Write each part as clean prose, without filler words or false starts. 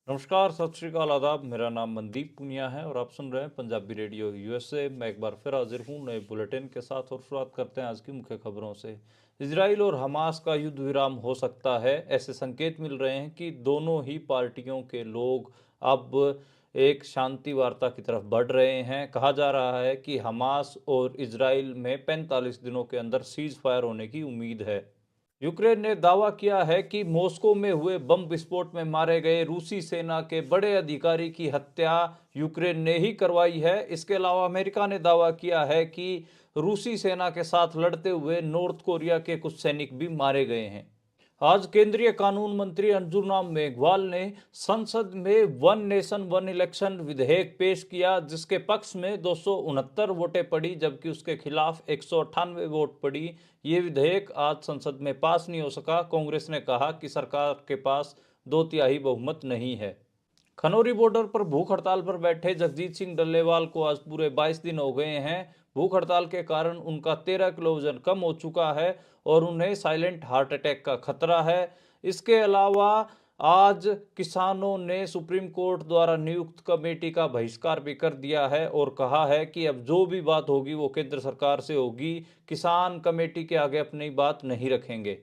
नमस्कार, सत श्री अकाल, आदाब। मेरा नाम मनदीप पुनिया है और आप सुन रहे हैं पंजाबी रेडियो यूएसए। मैं एक बार फिर हाजिर हूँ नए बुलेटिन के साथ और शुरुआत करते हैं आज की मुख्य खबरों से। इजराइल और हमास का युद्ध विराम हो सकता है, ऐसे संकेत मिल रहे हैं कि दोनों ही पार्टियों के लोग अब एक शांति वार्ता की तरफ बढ़ रहे हैं। कहा जा रहा है कि हमास और इजराइल में 45 दिनों के अंदर सीज फायर होने की उम्मीद है। यूक्रेन ने दावा किया है कि मॉस्को में हुए बम विस्फोट में मारे गए रूसी सेना के बड़े अधिकारी की हत्या यूक्रेन ने ही करवाई है। इसके अलावा अमेरिका ने दावा किया है कि रूसी सेना के साथ लड़ते हुए नॉर्थ कोरिया के कुछ सैनिक भी मारे गए हैं। आज केंद्रीय कानून मंत्री अर्जुन मेघवाल ने संसद में वन नेशन वन इलेक्शन विधेयक पेश किया, जिसके पक्ष में 269 वोटें पड़ी जबकि उसके खिलाफ 198 वोट पड़ी। ये विधेयक आज संसद में पास नहीं हो सका। कांग्रेस ने कहा कि सरकार के पास 2/3 बहुमत नहीं है। खनौरी बॉर्डर पर भूख हड़ताल पर बैठे जगजीत सिंह डल्लेवाल को आज पूरे 22 दिन हो गए हैं। भूख हड़ताल के कारण उनका 13 किलो वजन कम हो चुका है और उन्हें साइलेंट हार्ट अटैक का खतरा है। इसके अलावा आज किसानों ने सुप्रीम कोर्ट द्वारा नियुक्त कमेटी का बहिष्कार भी कर दिया है और कहा है कि अब जो भी बात होगी वो केंद्र सरकार से होगी। किसान कमेटी के आगे अपनी बात नहीं रखेंगे।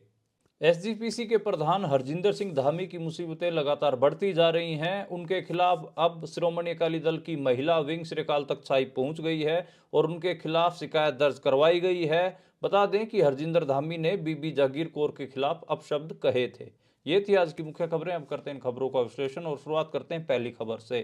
एसजीपीसी के प्रधान हरजिंदर सिंह धामी की मुसीबतें लगातार बढ़ती जा रही हैं। उनके खिलाफ अब श्रोमणी अकाली दल की महिला विंग श्रीकाल तक साई पहुंच गई है और उनके खिलाफ शिकायत दर्ज करवाई गई है। बता दें कि हरजिंदर धामी ने बीबी जागीर कौर के खिलाफ अपशब्द कहे थे। ये थी आज की मुख्य खबरें। अब करते हैं इन खबरों का विश्लेषण और शुरुआत करते हैं पहली खबर से।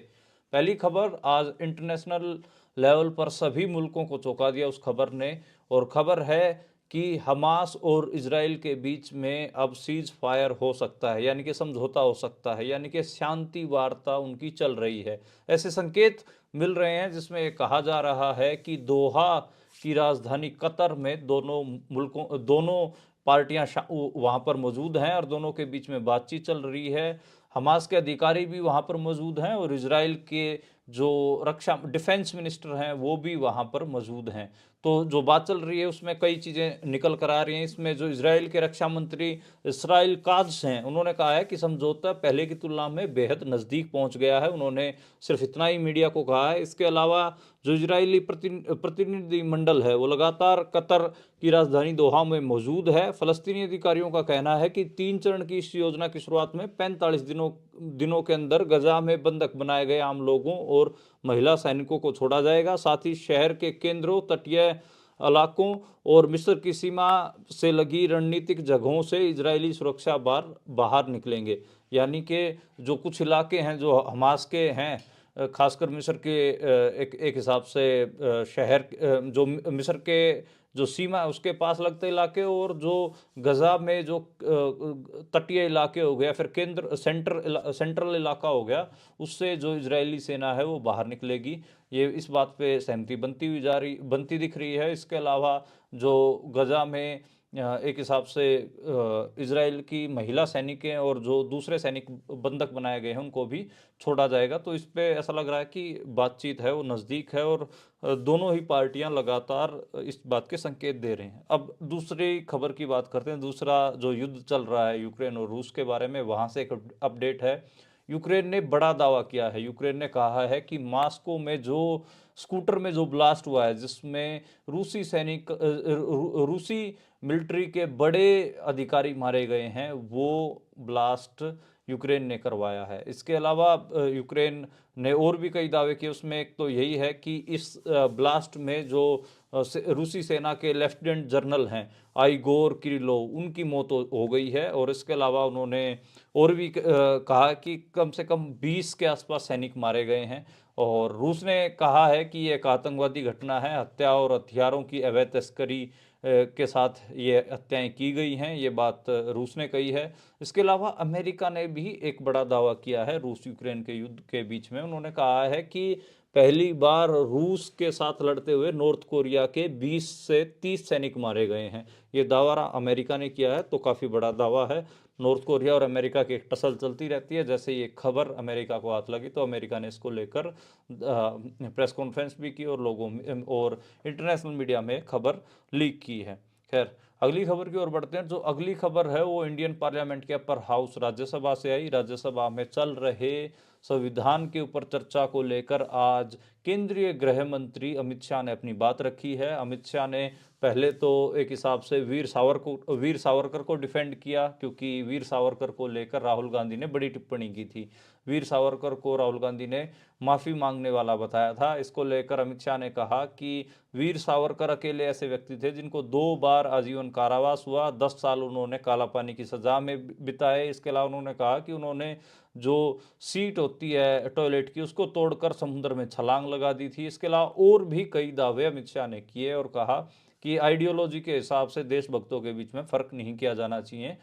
पहली खबर आज इंटरनेशनल लेवल पर सभी मुल्कों को चौंका दिया उस खबर ने, और खबर है कि हमास और इजराइल के बीच में अब सीज फायर हो सकता है, यानी कि समझौता हो सकता है, यानी कि शांति वार्ता उनकी चल रही है। ऐसे संकेत मिल रहे हैं जिसमें कहा जा रहा है कि दोहा की राजधानी कतर में दोनों पार्टियां वहां पर मौजूद हैं और दोनों के बीच में बातचीत चल रही है। हमास के अधिकारी भी वहां पर मौजूद हैं और इजराइल के जो रक्षा डिफेंस मिनिस्टर हैं वो भी वहां पर मौजूद हैं। तो जो बात चल रही है उसमें कई चीज़ें निकल कर आ रही हैं। इसमें जो इजराइल के रक्षा मंत्री इसराइल काद्स हैं, उन्होंने कहा है कि समझौता पहले की तुलना में बेहद नज़दीक पहुंच गया है। उन्होंने सिर्फ इतना ही मीडिया को कहा है। इसके अलावा जो इजरायली प्रतिनिधि मंडल है वो लगातार कतर की राजधानी दोहा में मौजूद है। फलस्तीनी अधिकारियों का कहना है कि 3 चरण की इस योजना की शुरुआत में 45 दिनों के अंदर गजा में बंधक बनाए गए आम लोगों और महिला सैनिकों को छोड़ा जाएगा। साथ ही शहर के केंद्रों, तटीय इलाकों और मिस्र की सीमा से लगी रणनीतिक जगहों से इजरायली सुरक्षा बाहर निकलेंगे। यानी कि जो कुछ इलाके हैं जो हमास के हैं, खासकर मिस्र के एक हिसाब से शहर जो मिस्र के जो सीमा है उसके पास लगते इलाके, और जो गजा में जो तटीय इलाके हो गया, फिर सेंट्रल इलाका हो गया, उससे जो इजरायली सेना है वो बाहर निकलेगी। ये इस बात पे सहमति बनती दिख रही है। इसके अलावा जो गजा में एक हिसाब से इजराइल की महिला सैनिक हैं और जो दूसरे सैनिक बंधक बनाए गए हैं उनको भी छोड़ा जाएगा। तो इस पे ऐसा लग रहा है कि बातचीत है वो नज़दीक है और दोनों ही पार्टियां लगातार इस बात के संकेत दे रहे हैं। अब दूसरी खबर की बात करते हैं। दूसरा जो युद्ध चल रहा है यूक्रेन और रूस के बारे में, वहां से एक अपडेट है। यूक्रेन ने बड़ा दावा किया है। यूक्रेन ने कहा है कि मॉस्को में जो स्कूटर में जो ब्लास्ट हुआ है, जिसमें रूसी मिलिट्री के बड़े अधिकारी मारे गए हैं, वो ब्लास्ट यूक्रेन ने करवाया है। इसके अलावा यूक्रेन ने और भी कई दावे किए। उसमें एक तो यही है कि इस ब्लास्ट में जो रूसी सेना के लेफ्टिनेंट जनरल हैं आइगोर किरिलोव, उनकी मौत हो गई है। और इसके अलावा उन्होंने और भी कहा कि कम से कम 20 के आसपास सैनिक मारे गए हैं। और रूस ने कहा है कि ये एक आतंकवादी घटना है, हत्या और हथियारों की अवैध तस्करी के साथ ये हत्याएं की गई हैं, ये बात रूस ने कही है। इसके अलावा अमेरिका ने भी एक बड़ा दावा किया है रूस यूक्रेन के युद्ध के बीच में। उन्होंने कहा है कि पहली बार रूस के साथ लड़ते हुए नॉर्थ कोरिया के 20 से 30 सैनिक मारे गए हैं। ये दावा अमेरिका ने किया है, तो काफ़ी बड़ा दावा है। नॉर्थ कोरिया और अमेरिका की एक टसल चलती रहती है। जैसे ये खबर अमेरिका को हाथ लगी तो अमेरिका ने इसको लेकर प्रेस कॉन्फ्रेंस भी की और लोगों में और इंटरनेशनल मीडिया में खबर लीक की है। खैर, अगली खबर की ओर बढ़ते हैं। जो अगली खबर है वो इंडियन पार्लियामेंट के अपर हाउस राज्यसभा से आई। राज्यसभा में चल रहे संविधान के ऊपर चर्चा को लेकर आज केंद्रीय गृह मंत्री अमित शाह ने अपनी बात रखी है। अमित शाह ने पहले तो एक हिसाब से वीर सावरकर को डिफेंड किया, क्योंकि वीर सावरकर को लेकर राहुल गांधी ने बड़ी टिप्पणी की थी। वीर सावरकर को राहुल गांधी ने माफी मांगने वाला बताया था। इसको लेकर अमित शाह ने कहा कि वीर सावरकर अकेले ऐसे व्यक्ति थे जिनको 2 बार आजीवन कारावास हुआ, 10 साल उन्होंने काला पानी की सजा में बिताए। इसके अलावा उन्होंने कहा कि उन्होंने जो सीट होती है टॉयलेट की उसको तोड़कर समुद्र में छलांग लगा दी थी। इसके अलावा और भी कई दावे अमित शाह ने किए और कहा कि आइडियोलॉजी के हिसाब से देशभक्तों के बीच में फर्क नहीं किया जाना चाहिए।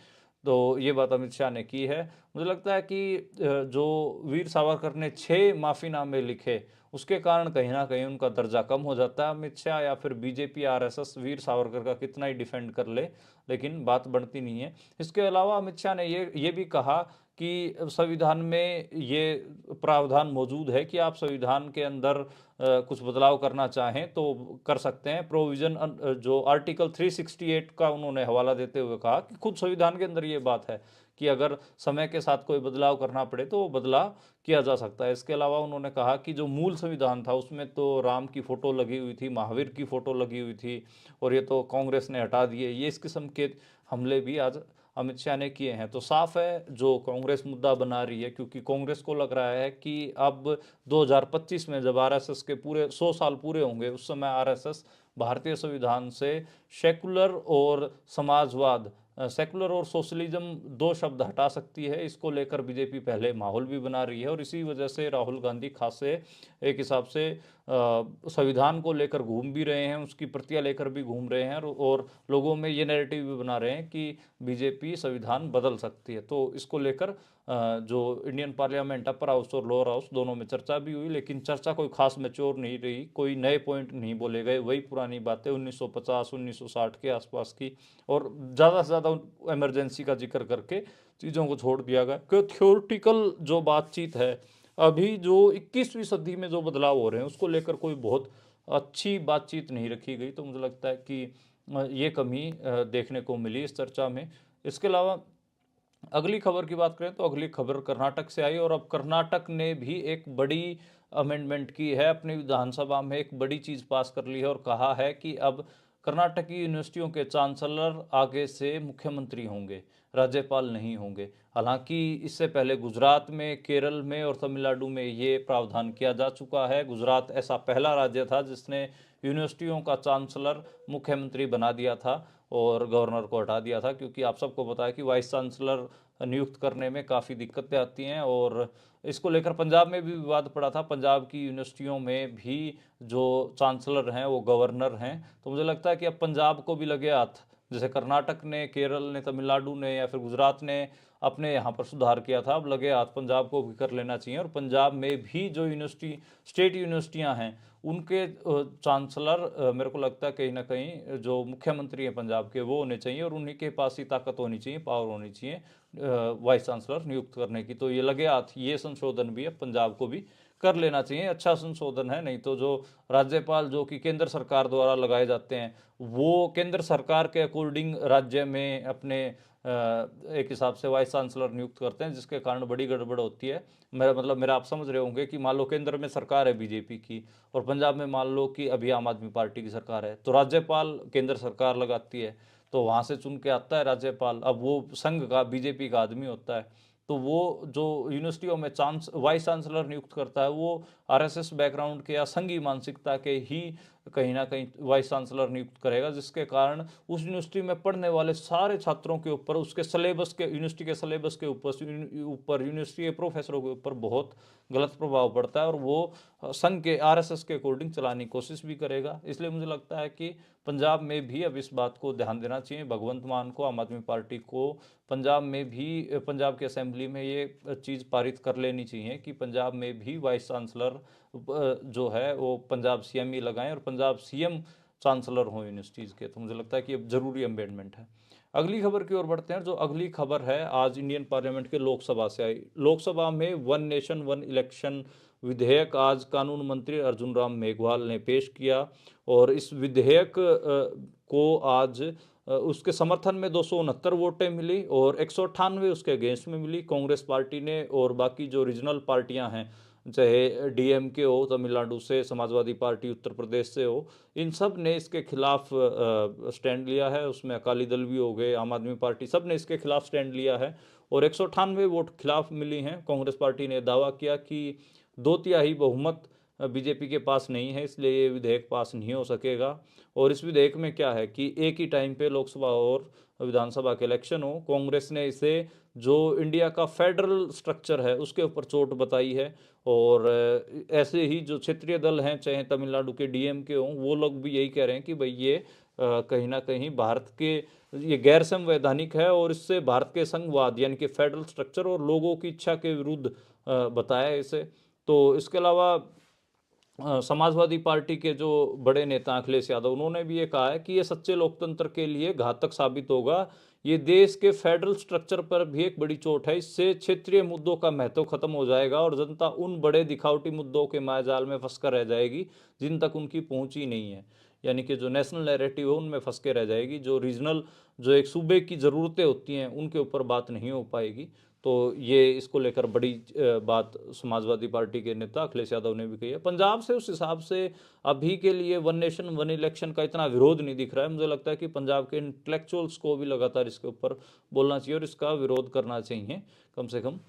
तो ये बात अमित शाह ने की है। मुझे लगता है कि जो वीर सावरकर ने 6 माफीनामे लिखे उसके कारण कहीं ना कहीं उनका दर्जा कम हो जाता है। अमित शाह या फिर बीजेपी आरएसएस वीर सावरकर का कितना ही डिफेंड कर ले, लेकिन बात बढ़ती नहीं है। इसके अलावा अमित शाह ने ये भी कहा कि संविधान में ये प्रावधान मौजूद है कि आप संविधान के अंदर कुछ बदलाव करना चाहें तो कर सकते हैं। प्रोविजन जो आर्टिकल 368 का उन्होंने हवाला देते हुए कहा कि खुद संविधान के अंदर ये बात है कि अगर समय के साथ कोई बदलाव करना पड़े तो वो बदलाव किया जा सकता है। इसके अलावा उन्होंने कहा कि जो मूल संविधान था उसमें तो राम की फोटो लगी हुई थी, महावीर की फोटो लगी हुई थी, और ये तो कांग्रेस ने हटा दिए। ये इस किस्म के हमले भी आज अमित शाह ने किए हैं। तो साफ है जो कांग्रेस मुद्दा बना रही है, क्योंकि कांग्रेस को लग रहा है कि अब 2025 में जब आरएसएस के पूरे 100 साल पूरे होंगे उस समय आरएसएस भारतीय संविधान से सेकुलर और समाजवाद, सेकुलर और सोशलिज्म 2 शब्द हटा सकती है। इसको लेकर बीजेपी पहले माहौल भी बना रही है और इसी वजह से राहुल गांधी खासे एक हिसाब से संविधान को लेकर घूम भी रहे हैं, उसकी प्रतियां लेकर भी घूम रहे हैं और लोगों में ये नैरेटिव भी बना रहे हैं कि बीजेपी संविधान बदल सकती है। तो इसको लेकर जो इंडियन पार्लियामेंट अपर हाउस और लोअर हाउस दोनों में चर्चा भी हुई, लेकिन चर्चा कोई खास मैच्योर नहीं रही, कोई नए पॉइंट नहीं बोले गए, वही पुरानी बातें 1950 1960 के आसपास की, और ज़्यादा से ज़्यादा इमरजेंसी का जिक्र करके चीज़ों को छोड़ दिया गया। क्योंकि थ्योरेटिकल जो बातचीत है, अभी जो 21वीं सदी में जो बदलाव हो रहे हैं उसको लेकर कोई बहुत अच्छी बातचीत नहीं रखी गई। तो मुझे लगता है कि ये कमी देखने को मिली इस चर्चा में। इसके अलावा अगली खबर की बात करें तो अगली खबर कर्नाटक से आई, और अब कर्नाटक ने भी एक बड़ी अमेंडमेंट की है, अपनी विधानसभा में एक बड़ी चीज़ पास कर ली है और कहा है कि अब कर्नाटकी यूनिवर्सिटियों के चांसलर आगे से मुख्यमंत्री होंगे, राज्यपाल नहीं होंगे। हालांकि इससे पहले गुजरात में, केरल में और तमिलनाडु में ये प्रावधान किया जा चुका है। गुजरात ऐसा पहला राज्य था जिसने यूनिवर्सिटियों का चांसलर मुख्यमंत्री बना दिया था और गवर्नर को हटा दिया था, क्योंकि आप सबको पता है कि वाइस चांसलर नियुक्त करने में काफ़ी दिक्कतें आती हैं। और इसको लेकर पंजाब में भी विवाद पड़ा था। पंजाब की यूनिवर्सिटियों में भी जो चांसलर हैं वो गवर्नर हैं। तो मुझे लगता है कि अब पंजाब को भी लगे हाथ, जैसे कर्नाटक ने, केरल ने, तमिलनाडु ने या फिर गुजरात ने अपने यहाँ पर सुधार किया था, अब लगे हाथ पंजाब को भी कर लेना चाहिए। और पंजाब में भी जो यूनिवर्सिटी, स्टेट यूनिवर्सिटियाँ हैं उनके चांसलर मेरे को लगता है कहीं ना कहीं जो मुख्यमंत्री हैं पंजाब के वो होने चाहिए, और उन्हीं के पास ही ताकत होनी चाहिए, पावर होनी चाहिए वाइस चांसलर नियुक्त करने की। तो ये लगे हाथ ये संशोधन भी है पंजाब को भी कर लेना चाहिए। अच्छा संशोधन है। नहीं तो जो राज्यपाल जो कि केंद्र सरकार द्वारा लगाए जाते हैं वो केंद्र सरकार के अकॉर्डिंग राज्य में अपने एक हिसाब से वाइस चांसलर नियुक्त करते हैं, जिसके कारण बड़ी गड़बड़ होती है। मेरा आप समझ रहे होंगे कि मान लो केंद्र में सरकार है बीजेपी की और पंजाब में मान लो कि अभी आम आदमी पार्टी की सरकार है, तो राज्यपाल केंद्र सरकार लगाती है, तो वहाँ से चुन के आता है राज्यपाल। अब वो संघ का, बीजेपी का आदमी होता है, तो वो जो यूनिवर्सिटियों में वाइस चांसलर नियुक्त करता है वो आरएसएस बैकग्राउंड के या संघी मानसिकता के ही कहीं ना कहीं वाइस चांसलर नियुक्त करेगा, जिसके कारण उस यूनिवर्सिटी में पढ़ने वाले सारे छात्रों के ऊपर, उसके सिलेबस के, यूनिवर्सिटी के सिलेबस के ऊपर यूनिवर्सिटी के प्रोफेसरों के ऊपर बहुत गलत प्रभाव पड़ता है, और वो संघ के, आरएसएस के अकॉर्डिंग चलाने की कोशिश भी करेगा। इसलिए मुझे लगता है कि पंजाब में भी अब इस बात को ध्यान देना चाहिए भगवंत मान को, आम आदमी पार्टी को। पंजाब में भी, पंजाब की असेंबली में ये चीज़ पारित कर लेनी चाहिए कि पंजाब में भी वाइस चांसलर जो है वो पंजाब सीएम ही लगाएं और पंजाब सीएम चांसलर हों यूनिवर्सिटीज़ के। तो मुझे लगता है कि अब जरूरी अमेंडमेंट है। अगली खबर की ओर बढ़ते हैं। जो अगली खबर है आज इंडियन पार्लियामेंट के लोकसभा से आई। लोकसभा में वन नेशन वन इलेक्शन विधेयक आज कानून मंत्री अर्जुन राम मेघवाल ने पेश किया, और इस विधेयक को आज उसके समर्थन में 269 वोटें मिली और 198 उसके अगेंस्ट में मिली कांग्रेस पार्टी ने। और बाकी जो रीजनल पार्टियां हैं, चाहे डीएमके हो तमिलनाडु से, समाजवादी पार्टी उत्तर प्रदेश से हो, इन सब ने इसके खिलाफ स्टैंड लिया है। उसमें अकाली दल भी हो गए, आम आदमी पार्टी, सब ने इसके खिलाफ स्टैंड लिया है और 198 वोट खिलाफ मिली हैं। कांग्रेस पार्टी ने दावा किया कि 2/3 बहुमत बीजेपी के पास नहीं है, इसलिए ये विधेयक पास नहीं हो सकेगा। और इस विधेयक में क्या है कि एक ही टाइम पे लोकसभा और विधानसभा के इलेक्शन हो। कांग्रेस ने इसे जो इंडिया का फेडरल स्ट्रक्चर है उसके ऊपर चोट बताई है। और ऐसे ही जो क्षेत्रीय दल हैं, चाहे तमिलनाडु के डीएमके हों, वो लोग भी यही कह रहे हैं कि भाई ये कहीं ना कहीं भारत के, ये गैर संवैधानिक है और इससे भारत के संघवाद यानी कि फेडरल स्ट्रक्चर और लोगों की इच्छा के विरुद्ध बताया इसे। तो इसके अलावा समाजवादी पार्टी के जो बड़े नेता अखिलेश यादव, उन्होंने भी ये कहा है कि ये सच्चे लोकतंत्र के लिए घातक साबित होगा। ये देश के फेडरल स्ट्रक्चर पर भी एक बड़ी चोट है। इससे क्षेत्रीय मुद्दों का महत्व खत्म हो जाएगा और जनता उन बड़े दिखावटी मुद्दों के मायाजाल में फंसकर रह जाएगी जिन तक उनकी पहुंच ही नहीं है। यानी कि जो नेशनल नैरेटिव है उनमें फंस के रह जाएगी, जो रीजनल, जो एक सूबे की ज़रूरतें होती हैं उनके ऊपर बात नहीं हो पाएगी। तो ये इसको लेकर बड़ी बात समाजवादी पार्टी के नेता अखिलेश यादव ने भी कही है। पंजाब से उस हिसाब से अभी के लिए वन नेशन वन इलेक्शन का इतना विरोध नहीं दिख रहा है। मुझे लगता है कि पंजाब के इंटेलेक्चुअल्स को भी लगातार इसके ऊपर बोलना चाहिए और इसका विरोध करना चाहिए कम से कम।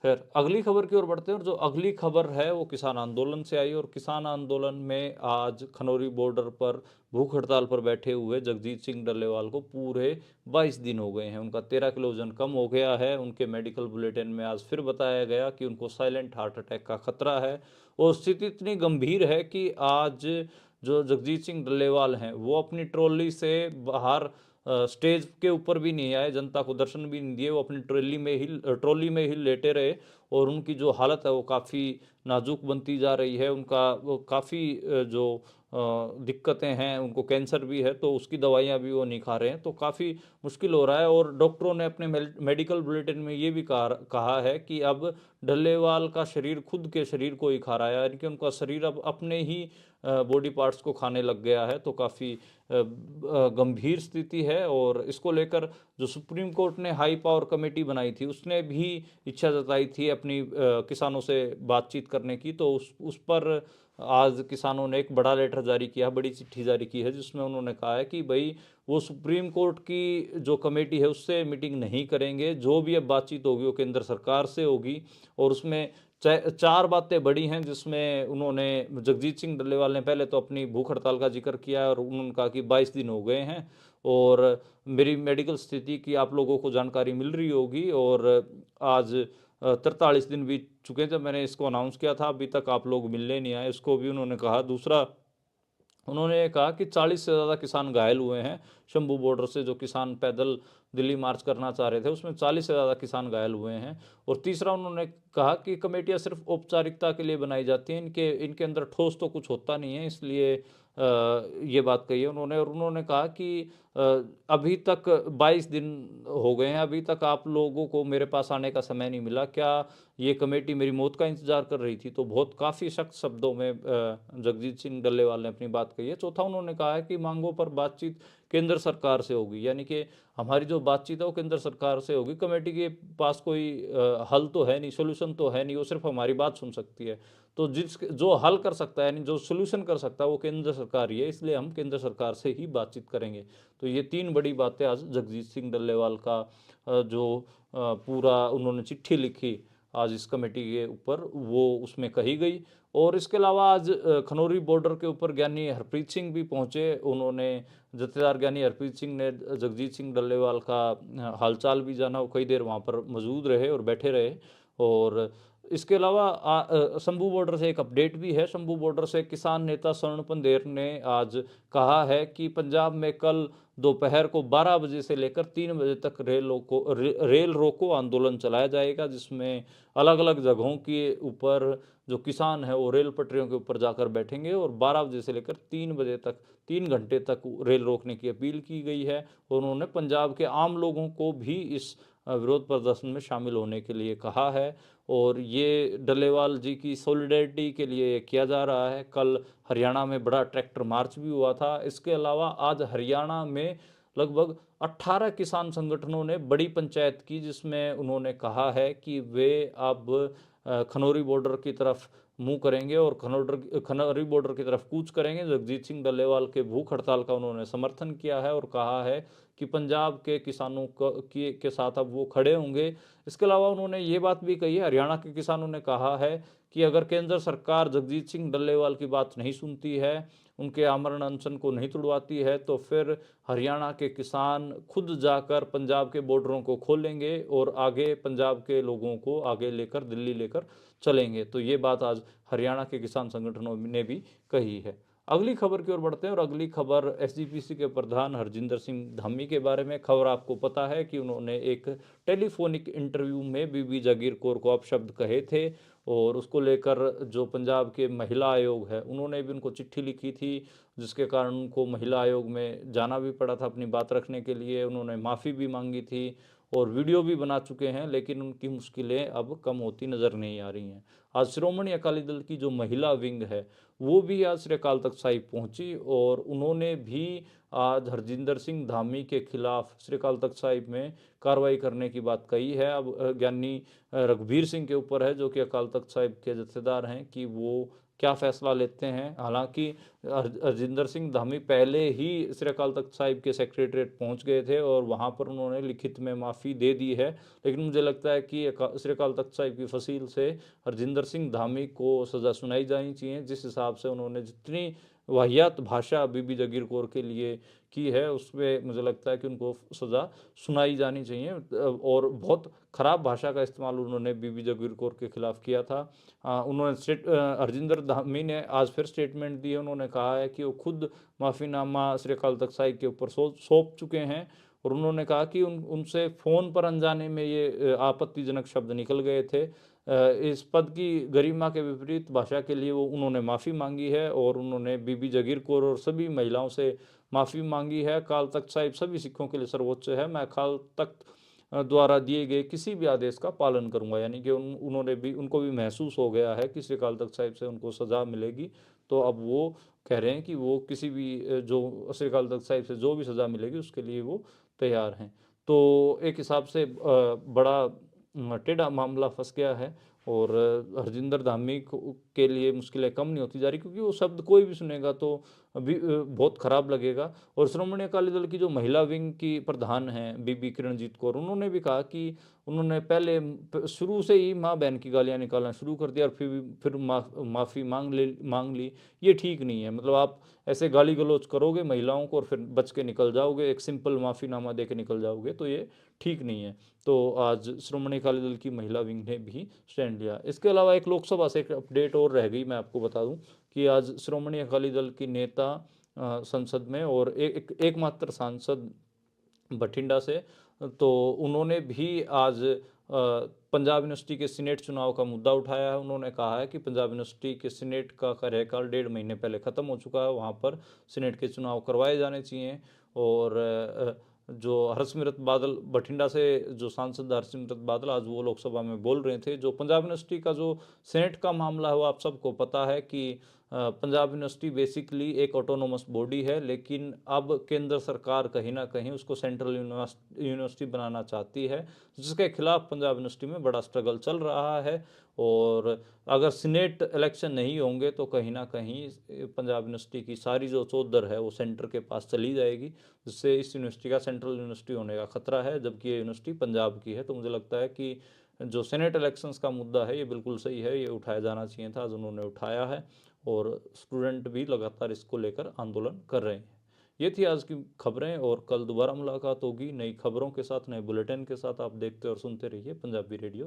फिर अगली खबर की ओर बढ़ते हैं और जो अगली खबर है वो किसान आंदोलन से आई। और किसान आंदोलन में आज खनौरी बॉर्डर पर भूख हड़ताल पर बैठे हुए जगजीत सिंह डल्लेवाल को पूरे 22 दिन हो गए हैं। उनका 13 किलो वजन कम हो गया है। उनके मेडिकल बुलेटिन में आज फिर बताया गया कि उनको साइलेंट हार्ट अटैक का खतरा है और स्थिति इतनी गंभीर है कि आज जो जगजीत सिंह डल्लेवाल हैं वो अपनी ट्रॉली से बाहर स्टेज के ऊपर भी नहीं आए, जनता को दर्शन भी नहीं दिए। वो अपनी ट्रॉली में ही लेटे रहे और उनकी जो हालत है वो काफ़ी नाजुक बनती जा रही है। उनका वो काफ़ी जो दिक्कतें हैं, उनको कैंसर भी है तो उसकी दवाइयाँ भी वो नहीं खा रहे हैं, तो काफ़ी मुश्किल हो रहा है। और डॉक्टरों ने अपने मेडिकल बुलेटिन में ये भी कहा है कि अब डल्लेवाल का शरीर खुद के शरीर को ही खा रहा है, यानी कि उनका शरीर अब अपने ही बॉडी पार्ट्स को खाने लग गया है। तो काफ़ी गंभीर स्थिति है। और इसको लेकर जो सुप्रीम कोर्ट ने हाई पावर कमेटी बनाई थी उसने भी इच्छा जताई थी अपनी किसानों से बातचीत करने की। तो उस पर आज किसानों ने एक बड़ा लेटर जारी किया, बड़ी चिट्ठी जारी की है, जिसमें उन्होंने कहा है कि भाई वो सुप्रीम कोर्ट की जो कमेटी है उससे मीटिंग नहीं करेंगे। जो भी अब बातचीत होगी वो केंद्र सरकार से होगी। और उसमें 4 बातें बड़ी हैं, जिसमें उन्होंने, जगजीत सिंह डल्लेवाल ने पहले तो अपनी भूख हड़ताल का जिक्र किया और उन्होंने कहा कि 22 दिन हो गए हैं और मेरी मेडिकल स्थिति की आप लोगों को जानकारी मिल रही होगी और आज 43 दिन बीत चुके हैं जब मैंने इसको अनाउंस किया था, अभी तक आप लोग मिलने नहीं आए, इसको भी उन्होंने कहा। दूसरा, उन्होंने कहा कि 40 से ज़्यादा किसान घायल हुए हैं। शंभू बॉर्डर से जो किसान पैदल दिल्ली मार्च करना चाह रहे थे उसमें 40 से ज़्यादा किसान घायल हुए हैं। और तीसरा, उन्होंने कहा कि कमेटियां सिर्फ औपचारिकता के लिए बनाई जाती हैं, इनके अंदर ठोस तो कुछ होता नहीं है, इसलिए ये बात कही है उन्होंने। और उन्होंने कहा कि अभी तक 22 दिन हो गए हैं, अभी तक आप लोगों को मेरे पास आने का समय नहीं मिला, क्या ये कमेटी मेरी मौत का इंतजार कर रही थी? तो बहुत काफ़ी सख्त शब्दों में जगजीत सिंह डल्लेवाल ने अपनी बात कही है। चौथा, उन्होंने कहा है कि मांगों पर बातचीत केंद्र सरकार से होगी, यानी कि हमारी जो बातचीत है वो केंद्र सरकार से होगी। कमेटी के पास कोई हल तो है नहीं, सोल्यूशन तो है नहीं, वो सिर्फ हमारी बात सुन सकती है। तो जो हल कर सकता है, यानी जो सोल्यूशन कर सकता है, वो केंद्र सरकार ही है, इसलिए हम केंद्र सरकार से ही बातचीत करेंगे। तो ये 3 बड़ी बातें आज जगजीत सिंह डल्लेवाल का जो पूरा उन्होंने चिट्ठी लिखी आज इस कमेटी के ऊपर, वो उसमें कही गई। और इसके अलावा आज खनौरी बॉर्डर के ऊपर ज्ञानी हरप्रीत सिंह भी पहुंचे। उन्होंने, जत्थेदार ज्ञानी हरप्रीत सिंह ने जगजीत सिंह डल्लेवाल का हालचाल भी जाना, वो कई देर वहाँ पर मौजूद रहे और बैठे रहे। और इसके अलावा शंभू बॉर्डर से एक अपडेट भी है। शंभू बॉर्डर से किसान नेता स्वर्ण पंदेर ने आज कहा है कि पंजाब में कल दोपहर को 12 बजे से लेकर 3 बजे तक रेल रोको आंदोलन चलाया जाएगा, जिसमें अलग अलग जगहों के ऊपर जो किसान है वो रेल पटरियों के ऊपर जाकर बैठेंगे और 12 बजे से लेकर 3 बजे तक, 3 घंटे तक रेल रोकने की अपील की गई है। और उन्होंने पंजाब के आम लोगों को भी इस विरोध प्रदर्शन में शामिल होने के लिए कहा है। और ये डल्लेवाल जी की सॉलिडेरिटी के लिए किया जा रहा है। कल हरियाणा में बड़ा ट्रैक्टर मार्च भी हुआ था। इसके अलावा आज हरियाणा में लगभग 18 किसान संगठनों ने बड़ी पंचायत की, जिसमें उन्होंने कहा है कि वे अब खनौरी बॉर्डर की तरफ मुंह करेंगे और खनौरी बॉर्डर की तरफ कूच करेंगे। जगजीत सिंह डल्लेवाल के भूख हड़ताल का उन्होंने समर्थन किया है और कहा है कि पंजाब के किसानों के साथ अब वो खड़े होंगे। इसके अलावा उन्होंने ये बात भी कही है, हरियाणा के किसानों ने कहा है कि अगर केंद्र सरकार जगजीत सिंह डल्लेवाल की बात नहीं सुनती है, उनके आमरण अनशन को नहीं तुड़वाती है, तो फिर हरियाणा के किसान खुद जाकर पंजाब के बॉर्डरों को खोलेंगे और आगे पंजाब के लोगों को आगे लेकर दिल्ली लेकर चलेंगे। तो ये बात आज हरियाणा के किसान संगठनों ने भी कही है। अगली खबर की ओर बढ़ते हैं और अगली खबर एसजीपीसी के प्रधान हरजिंदर सिंह धामी के बारे में। खबर आपको पता है कि उन्होंने एक टेलीफोनिक इंटरव्यू में बीबी जागीर कौर को अपशब्द कहे थे और उसको लेकर जो पंजाब के महिला आयोग है उन्होंने भी उनको चिट्ठी लिखी थी, जिसके कारण उनको महिला आयोग में जाना भी पड़ा था अपनी बात रखने के लिए। उन्होंने माफ़ी भी मांगी थी और वीडियो भी बना चुके हैं, लेकिन उनकी मुश्किलें अब कम होती नज़र नहीं आ रही हैं। आज श्रोमणी अकाली दल की जो महिला विंग है वो भी आज श्री अकाल तख्त साहिब पहुंची और उन्होंने भी आज हरजिंदर सिंह धामी के खिलाफ श्री अकाल तख्त साहिब में कार्रवाई करने की बात कही है। अब ज्ञानी रघुबीर सिंह के ऊपर है, जो कि अकाल तख्त साहिब के जत्थेदार हैं, कि वो क्या फैसला लेते हैं। हालांकि हरजिंदर सिंह धामी पहले ही श्री अकाल तख्त साहिब के सेक्रेटरीट पहुंच गए थे और वहां पर उन्होंने लिखित में माफ़ी दे दी है, लेकिन मुझे लगता है कि श्री अकाल तख्त साहिब की फसील से हरजिंदर सिंह धामी को सज़ा सुनाई जानी चाहिए। जिस हिसाब से उन्होंने जितनी वाहियात भाषा बीबी जागीर कौर के लिए की है, उसमें मुझे लगता है कि उनको सज़ा सुनाई जानी चाहिए। और बहुत ख़राब भाषा का इस्तेमाल उन्होंने बीबी जागीर कौर के खिलाफ किया था। उन्होंने हरजिंदर धामी ने आज फिर स्टेटमेंट दी है। उन्होंने कहा है कि वो खुद माफ़ीनामा श्री अकाल तख्त साहिब के ऊपर सौंप चुके हैं और उन्होंने कहा कि उनसे फ़ोन पर अनजाने में ये आपत्तिजनक शब्द निकल गए थे। इस पद की गरिमा के विपरीत भाषा के लिए वो उन्होंने माफ़ी मांगी है और उन्होंने बीबी जागीर कौर और सभी महिलाओं से माफ़ी मांगी है। अकाल तख्त साहिब सभी सिखों के लिए सर्वोच्च है, मैं अकाल तख्त द्वारा दिए गए किसी भी आदेश का पालन करूंगा। यानी कि उनको भी महसूस हो गया है कि श्री अकाल तख्त साहिब से उनको सज़ा मिलेगी, तो अब वो कह रहे हैं कि वो किसी भी जो श्री अकाल तख्त साहिब से जो भी सज़ा मिलेगी उसके लिए वो तैयार हैं। तो एक हिसाब से बड़ा टेढ़ा मामला फंस गया है और हरजिंदर धामी के लिए मुश्किलें कम नहीं होती जा रही, क्योंकि वो शब्द कोई भी सुनेगा तो अभी बहुत ख़राब लगेगा। और श्रोमणी अकाली दल की जो महिला विंग की प्रधान हैं बीबी किरणजीत कौर, उन्होंने भी कहा कि उन्होंने पहले शुरू से ही माँ बहन की गालियाँ निकालना शुरू कर दिया और फिर माफ़ी मांग ली। ये ठीक नहीं है। मतलब आप ऐसे गाली गलौज करोगे महिलाओं को और फिर बच के निकल जाओगे, एक सिंपल माफ़ीनामा दे के निकल जाओगे, तो ये ठीक नहीं है। तो आज श्रोमणी अकाली दल की महिला विंग ने भी स्टैंड लिया। इसके अलावा एक लोकसभा से एक अपडेट और रह गई, मैं आपको बता दूं कि आज श्रोमणी अकाली दल की नेता संसद में और एकमात्र सांसद बठिंडा से, तो उन्होंने भी आज पंजाब यूनिवर्सिटी के सीनेट चुनाव का मुद्दा उठाया है। उन्होंने कहा है कि पंजाब यूनिवर्सिटी के सीनेट का कार्यकाल 1.5 महीने पहले ख़त्म हो चुका है, वहाँ पर सीनेट के चुनाव करवाए जाने चाहिए। और जो हरसिमरत बादल बठिंडा से जो सांसद हरसिमरत बादल आज वो लोकसभा में बोल रहे थे। जो पंजाब यूनिवर्सिटी का जो सेनेट का मामला है वो आप सबको पता है कि पंजाब यूनिवर्सिटी बेसिकली एक ऑटोनोमस बॉडी है, लेकिन अब केंद्र सरकार कहीं ना कहीं उसको सेंट्रल यूनिवर्सिटी बनाना चाहती है, जिसके खिलाफ पंजाब यूनिवर्सिटी में बड़ा स्ट्रगल चल रहा है। और अगर सीनेट इलेक्शन नहीं होंगे तो कहीं ना कहीं पंजाब यूनिवर्सिटी की सारी जो चौधर है वो सेंटर के पास चली जाएगी, जिससे इस यूनिवर्सिटी का सेंट्रल यूनिवर्सिटी होने का खतरा है, जबकि ये यूनिवर्सिटी पंजाब की है। तो मुझे लगता है कि जो सेनेट इलेक्शंस का मुद्दा है ये बिल्कुल सही है, ये उठाया जाना चाहिए था, आज उन्होंने उठाया है और स्टूडेंट भी लगातार इसको लेकर आंदोलन कर रहे हैं। ये थी आज की खबरें और कल दोबारा मुलाकात होगी नई खबरों के साथ, नए बुलेटिन के साथ। आप देखते और सुनते रहिए पंजाबी रेडियो।